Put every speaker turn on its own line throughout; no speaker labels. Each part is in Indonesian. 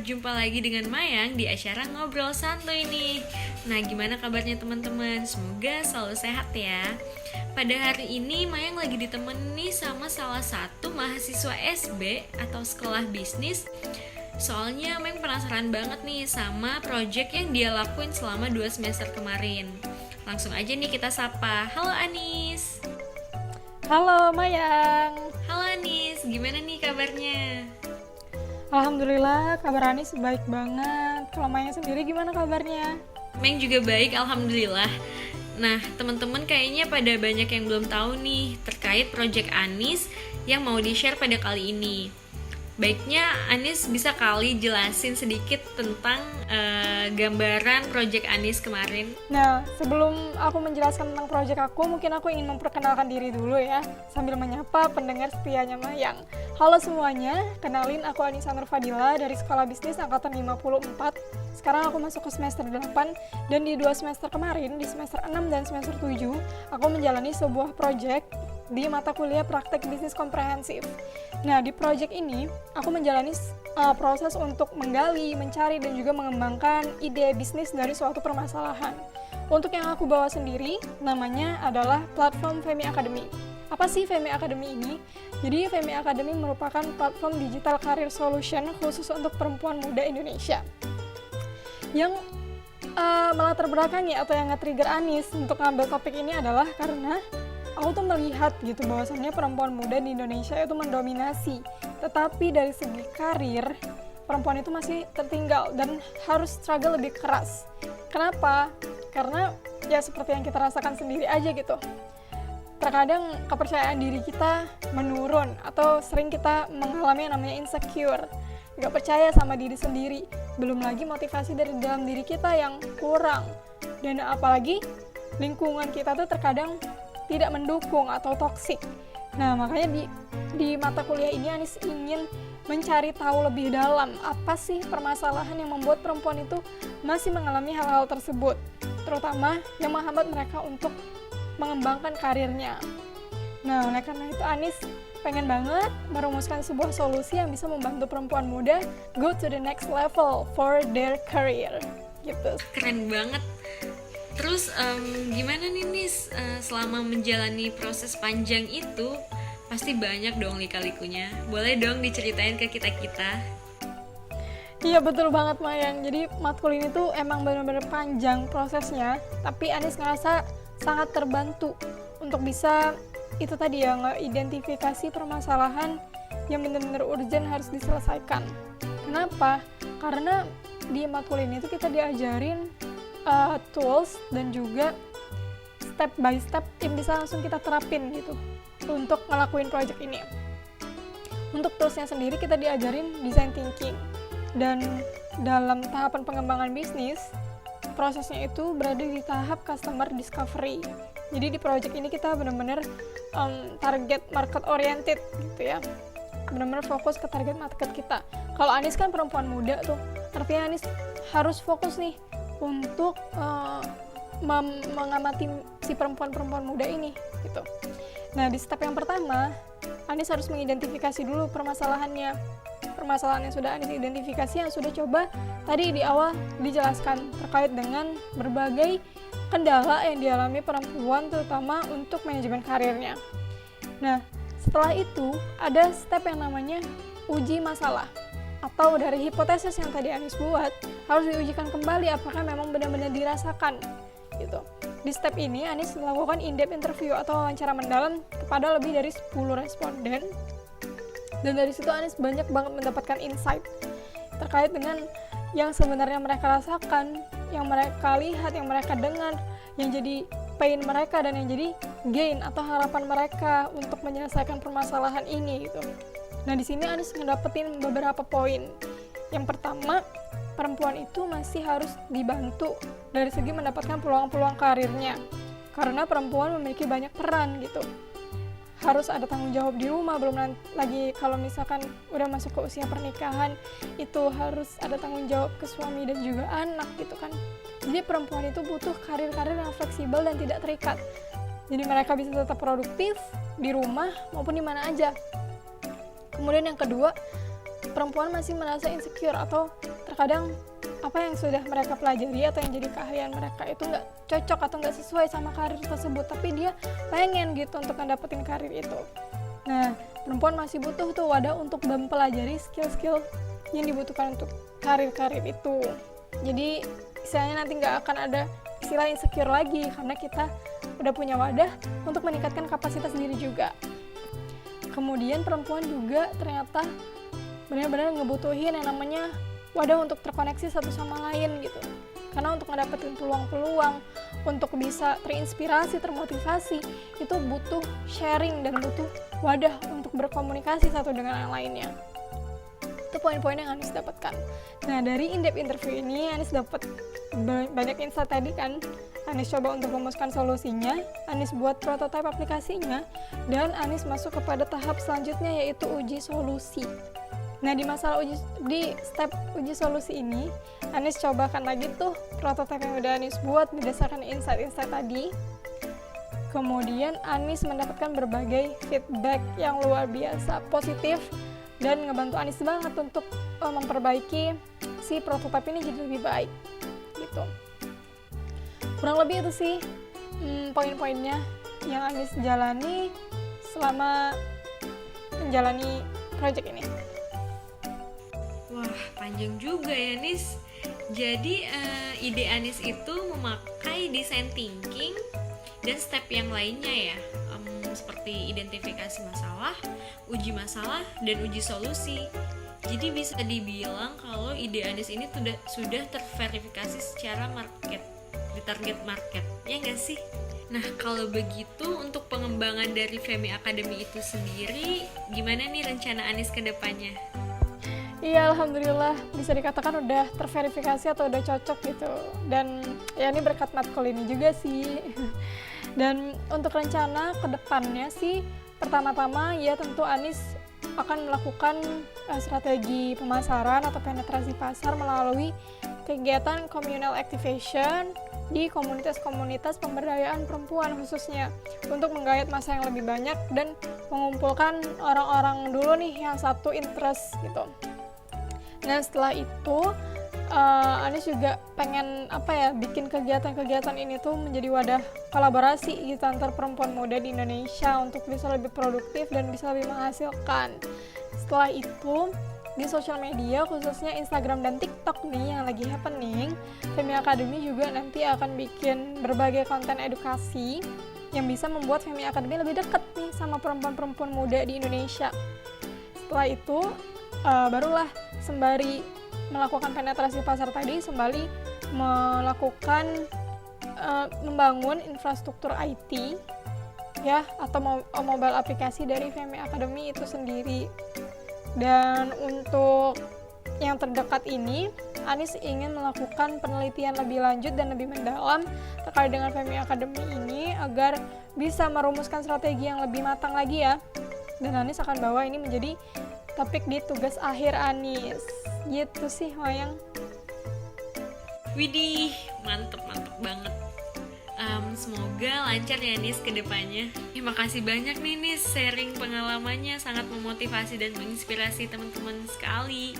jumpa lagi dengan Mayang di acara Ngobrol Santuy nih. Nah, gimana kabarnya teman-teman? Semoga selalu sehat ya. Pada hari ini Mayang lagi ditemani sama salah satu mahasiswa SB atau sekolah bisnis. Soalnya Mayang penasaran banget nih sama project yang dia lakuin selama 2 semester kemarin. Langsung aja nih kita sapa. Halo Anis.
Halo Mayang.
Halo Anis, gimana nih kabarnya?
Alhamdulillah kabar Anis baik banget. Kalau Mayang sendiri gimana kabarnya?
Mayang juga baik, alhamdulillah. Nah, teman-teman kayaknya pada banyak yang belum tahu nih terkait project Anis yang mau di-share pada kali ini. Baiknya Anis bisa kali jelasin sedikit tentang gambaran project Anis kemarin.
Nah, sebelum aku menjelaskan tentang proyek aku, mungkin aku ingin memperkenalkan diri dulu ya, sambil menyapa pendengar setianya Mayang. Halo semuanya, kenalin aku Anissa Nur Fadila dari Sekolah Bisnis Angkatan 54. Sekarang aku masuk ke semester 8, dan di 2 semester kemarin, di semester 6 dan semester 7, aku menjalani sebuah proyek di mata kuliah praktek bisnis komprehensif. Nah, di proyek ini, aku menjalani proses untuk menggali, mencari, dan juga mengembangkan ide bisnis dari suatu permasalahan. Untuk yang aku bawa sendiri, namanya adalah platform Femi Academy. Apa sih Femi Academy ini? Jadi, Femi Academy merupakan platform digital career solution khusus untuk perempuan muda Indonesia. Yang melatar belakangi atau yang nge-trigger Anis untuk ngambil topik ini adalah karena aku tuh melihat gitu bahwasannya perempuan muda di Indonesia itu mendominasi, tetapi dari segi karir perempuan itu masih tertinggal dan harus struggle lebih keras. Kenapa? Karena ya seperti yang kita rasakan sendiri aja gitu. Terkadang kepercayaan diri kita menurun atau sering kita mengalami yang namanya insecure, gak percaya sama diri sendiri, belum lagi motivasi dari dalam diri kita yang kurang, dan apalagi lingkungan kita tuh terkadang tidak mendukung atau toksik. Nah, makanya di mata kuliah ini Anis ingin mencari tahu lebih dalam apa sih permasalahan yang membuat perempuan itu masih mengalami hal-hal tersebut, terutama yang menghambat mereka untuk mengembangkan karirnya. Nah, oleh karena itu Anis pengen banget merumuskan sebuah solusi yang bisa membantu perempuan muda go to the next level for their career. Gitu.
Keren banget. Terus gimana nih Nis, selama menjalani proses panjang itu pasti banyak dong lika-likunya. Boleh dong diceritain ke kita-kita?
Iya betul banget Mayang. Jadi matkul ini tuh emang benar-benar panjang prosesnya, tapi Anis ngerasa sangat terbantu untuk bisa itu tadi ya, ngeidentifikasi permasalahan yang benar-benar urgent harus diselesaikan. Kenapa? Karena di matkul ini tuh kita diajarin tools dan juga step by step yang bisa langsung kita terapin gitu untuk ngelakuin project ini. Untuk toolsnya sendiri kita diajarin design thinking, dan dalam tahapan pengembangan bisnis prosesnya itu berada di tahap customer discovery. Jadi di project ini kita benar-benar target market oriented gitu ya, benar-benar fokus ke target market kita. Kalau Anis kan perempuan muda tuh, artinya Anis harus fokus nih untuk mengamati si perempuan-perempuan muda ini gitu. Nah, di step yang pertama, Anis harus mengidentifikasi dulu permasalahannya. Permasalahan yang sudah Anis identifikasi, yang sudah coba tadi di awal dijelaskan terkait dengan berbagai kendala yang dialami perempuan terutama untuk manajemen karirnya. Nah, setelah itu ada step yang namanya uji masalah, atau dari hipotesis yang tadi Anis buat harus diujikan kembali apakah memang benar-benar dirasakan gitu. Di step ini Anis melakukan in-depth interview atau wawancara mendalam kepada lebih dari 10 responden, dan dari situ Anis banyak banget mendapatkan insight terkait dengan yang sebenarnya mereka rasakan, yang mereka lihat, yang mereka dengar, yang jadi pain mereka dan yang jadi gain atau harapan mereka untuk menyelesaikan permasalahan ini gitu. Nah, di sini Anis ngedapetin beberapa poin. Yang pertama, perempuan itu masih harus dibantu dari segi mendapatkan peluang-peluang karirnya. Karena perempuan memiliki banyak peran gitu. Harus ada tanggung jawab di rumah, belum lagi kalau misalkan udah masuk ke usia pernikahan, itu harus ada tanggung jawab ke suami dan juga anak gitu kan. Jadi perempuan itu butuh karir-karir yang fleksibel dan tidak terikat. Jadi mereka bisa tetap produktif di rumah maupun di mana aja. Kemudian yang kedua, perempuan masih merasa insecure atau terkadang apa yang sudah mereka pelajari atau yang jadi keahlian mereka itu nggak cocok atau nggak sesuai sama karir tersebut, tapi dia pengen gitu untuk mendapatkan karir itu. Nah, perempuan masih butuh tuh wadah untuk mempelajari skill-skill yang dibutuhkan untuk karir-karir itu. Jadi istilahnya nanti nggak akan ada istilah insecure lagi karena kita udah punya wadah untuk meningkatkan kapasitas diri juga. Kemudian perempuan juga ternyata benar-benar ngebutuhin yang namanya wadah untuk terkoneksi satu sama lain gitu. Karena untuk mendapatkan peluang-peluang, untuk bisa terinspirasi, termotivasi, itu butuh sharing dan butuh wadah untuk berkomunikasi satu dengan yang lainnya. Itu poin-poin yang Anis dapatkan. Nah, dari in-depth interview ini Anis dapat banyak insight tadi kan. Anis coba untuk merumuskan solusinya, Anis buat prototipe aplikasinya, dan Anis masuk kepada tahap selanjutnya yaitu uji solusi. Nah, di step uji solusi ini, Anis cobakan lagi tuh prototipe yang udah Anis buat berdasarkan insight-insight tadi. Kemudian Anis mendapatkan berbagai feedback yang luar biasa positif dan ngebantu Anis banget untuk memperbaiki si prototipe ini jadi lebih baik gitu. Kurang lebih itu sih poin-poinnya yang Anis jalani selama menjalani project ini.
Wah, panjang juga ya Nis. Jadi ide Anis itu memakai design thinking dan step yang lainnya ya, seperti identifikasi masalah, uji masalah, dan uji solusi. Jadi bisa dibilang kalau ide Anis ini sudah terverifikasi secara di target market, ya nggak sih? Nah, kalau begitu untuk pengembangan dari Femi Academy itu sendiri, gimana nih rencana Anis ke depannya?
Iya, alhamdulillah bisa dikatakan udah terverifikasi atau udah cocok gitu. Dan ya ini berkat matkul ini juga sih. Dan untuk rencana ke depannya sih, pertama-tama ya tentu Anis akan melakukan strategi pemasaran atau penetrasi pasar melalui kegiatan communal activation di komunitas-komunitas pemberdayaan perempuan khususnya untuk menggayat massa yang lebih banyak dan mengumpulkan orang-orang dulu nih yang satu interest gitu. Nah, setelah itu Anis juga pengen bikin kegiatan-kegiatan ini tuh menjadi wadah kolaborasi gitu antar perempuan muda di Indonesia untuk bisa lebih produktif dan bisa lebih menghasilkan. Setelah itu di sosial media khususnya Instagram dan TikTok nih yang lagi happening, Femi Academy juga nanti akan bikin berbagai konten edukasi yang bisa membuat Femi Academy lebih dekat nih sama perempuan-perempuan muda di Indonesia. Setelah itu barulah sembari melakukan penetrasi pasar tadi, sembari melakukan membangun infrastruktur IT ya atau mobile aplikasi dari Femi Academy itu sendiri. Dan untuk yang terdekat ini, Anis ingin melakukan penelitian lebih lanjut dan lebih mendalam terkait dengan Femi Academy ini agar bisa merumuskan strategi yang lebih matang lagi ya. Dan Anis akan bawa ini menjadi topik di tugas akhir Anis. Gitu sih, Mayang.
Widih, mantep banget. Semoga lancar ya Nis ke depannya. Terima kasih banyak nih Nis, sharing pengalamannya sangat memotivasi dan menginspirasi teman-teman sekali.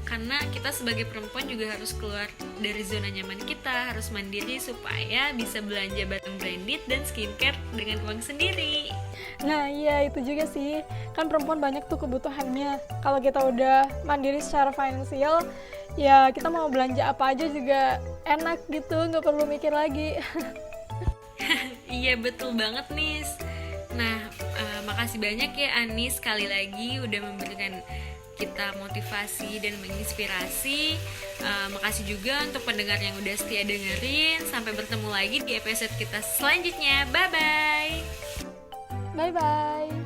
Karena kita sebagai perempuan juga harus keluar dari zona nyaman kita, harus mandiri supaya bisa belanja barang branded dan skincare dengan uang sendiri.
Nah iya, itu juga sih, kan perempuan banyak tuh kebutuhannya. Kalau kita udah mandiri secara finansial, ya kita mau belanja apa aja juga enak gitu, nggak perlu mikir lagi.
Iya betul banget Nis. Nah, makasih banyak ya Anis sekali lagi udah memberikan kita motivasi dan menginspirasi. Makasih juga untuk pendengar yang udah setia dengerin. Sampai bertemu lagi di episode kita selanjutnya. Bye-bye.
Bye-bye.